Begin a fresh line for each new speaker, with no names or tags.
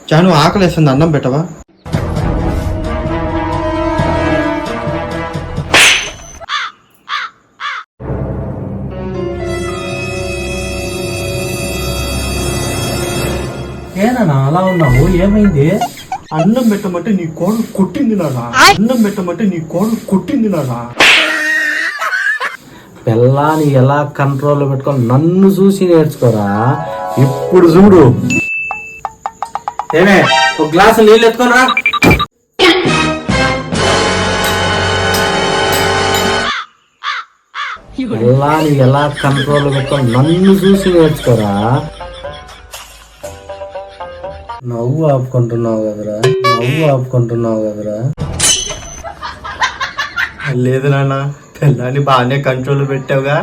చాను ఆకలేస్తుంది, అన్నం పెట్టవా?
ఏనా అలా ఉన్నావు, ఏమైంది?
అన్నం పెట్టమంటే నీ కోడలు కొట్టింది నానా. అన్నం పెట్టమంటే నీ కోడలు కొట్టింది నానా.
పిల్లాని ఎలా కంట్రోల్లో పెట్టుకొని నన్ను చూసి నేర్చుకోరా. ఇప్పుడు చూడు. ఏమే, ఒక గ్లాసు నీళ్ళు ఎత్తుకోనరా. పిల్లాని ఎలా కంట్రోల్లో పెట్టుకొని నన్ను చూసి నేర్చుకోరా. నవ్వు ఆపుకుంటున్నావు కదరా.
లేదు నాన్న, పిల్లాన్ని బాగానే కంట్రోల్ పెట్టావుగా.